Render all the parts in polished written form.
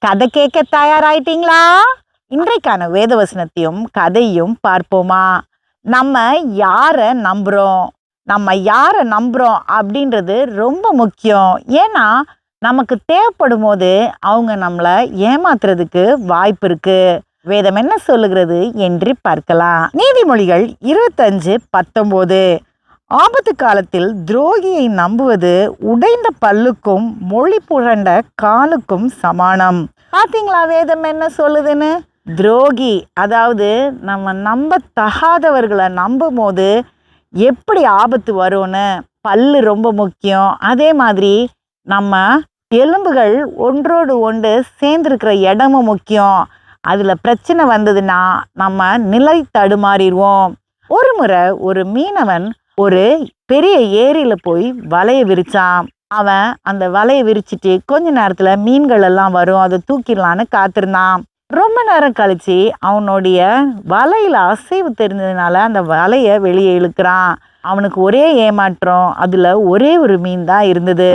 கதை கேட்க தயாராயிட்டீங்களா? இன்றைக்கான வேதவசனத்தையும் கதையும் பார்ப்போமா? நம்ம யாரை நம்புறோம்? அப்படின்றது ரொம்ப முக்கியம். ஏன்னா நமக்கு தேவைப்படும் போது அவங்க நம்மளை ஏமாத்துறதுக்கு வாய்ப்பு இருக்கு. வேதம் என்ன சொல்லுகிறது என்று பார்க்கலாம். நீதிமொழிகள் 25:19. ஆபத்து காலத்தில் துரோகியை நம்புவது உடைந்த பல்லுக்கும் மொழி புரண்ட காலுக்கும் சமானம். பாத்தீங்களா வேதம் என்ன சொல்லுதுன்னு? துரோகி, அதாவது நம்ம நம்ப தகாதவர்களை நம்பும் போது எப்படி ஆபத்து வரும்னு. பல்லு ரொம்ப முக்கியம். அதே மாதிரி நம்ம எலும்புகள் ஒன்றோடு ஒன்று சேர்ந்துருக்கிற இடமும் முக்கியம். அதில் பிரச்சனை வந்ததுன்னா நம்ம நிலை தடுமாறிடுவோம். ஒரு முறை ஒரு மீனவன் ஒரு பெரிய ஏரியில போய் வலையை விரிச்சான். அவன் அந்த வலையை விரிச்சிட்டு கொஞ்ச நேரத்துல மீன்கள் எல்லாம் வரும், அதை தூக்கிடலான்னு காத்திருந்தான். ரொம்ப நேரம் கழிச்சு அவனுடைய வலையில அசைவு தெரிஞ்சதுனால அந்த வலையை வெளியே இழுக்கிறான். அவனுக்கு ஒரே ஏமாற்றம், அதுல ஒரே ஒரு மீன் தான் இருந்தது.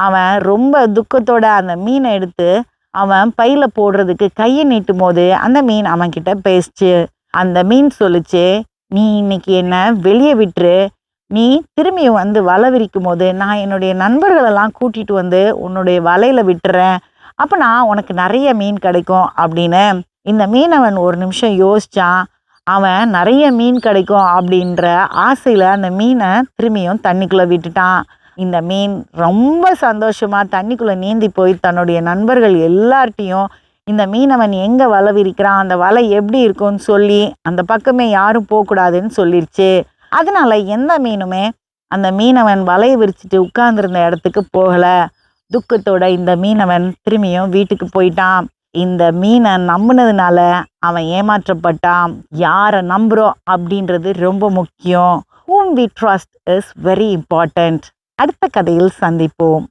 அவன் ரொம்ப துக்கத்தோட அந்த மீனை எடுத்து அவன் பையில போடுறதுக்கு கையை நீட்டும் போது அந்த மீன் அவன் கிட்ட பேசிச்சு. அந்த மீன் சொல்லுச்சு, நீ இன்னைக்கு என்ன வெளியே விட்டுரு, நீ திரும்பியும் வந்து வலை விரிக்கும் போது நான் என்னுடைய நண்பர்களெல்லாம் கூட்டிட்டு வந்து உன்னுடைய வலையில விட்டுறேன், அப்போ நான் உனக்கு நிறைய மீன் கிடைக்கும் அப்படின்னு. இந்த மீனவன் ஒரு நிமிஷம் யோசிச்சான். அவன் நிறைய மீன் கிடைக்கும் அப்படின்ற ஆசையில அந்த மீனை திரும்பியும் தண்ணிக்குள்ள விட்டுட்டான். இந்த மீன் ரொம்ப சந்தோஷமா தண்ணிக்குள்ள நீந்தி போய் தன்னுடைய நண்பர்கள் எல்லார்ட்டையும் இந்த மீனவன் எங்க வலை விரிக்கிறான், அந்த வலை எப்படி இருக்கும்னு சொல்லி அந்த பக்கமே யாரும் போகக்கூடாதுன்னு சொல்லிருச்சு. அதனால எந்த மீனுமே அந்த மீனவன் வலையை விரிச்சிட்டு உட்கார்ந்துருந்த இடத்துக்கு போகல. துக்கத்தோட இந்த மீனவன் திரும்பியும் வீட்டுக்கு போயிட்டான். இந்த மீனை நம்பினதுனால அவன் ஏமாற்றப்பட்டான். யாரை நம்புறோம் அப்படின்றது ரொம்ப முக்கியம். whom we trust is very important. அடுத்த கதையில் சந்திப்போம்.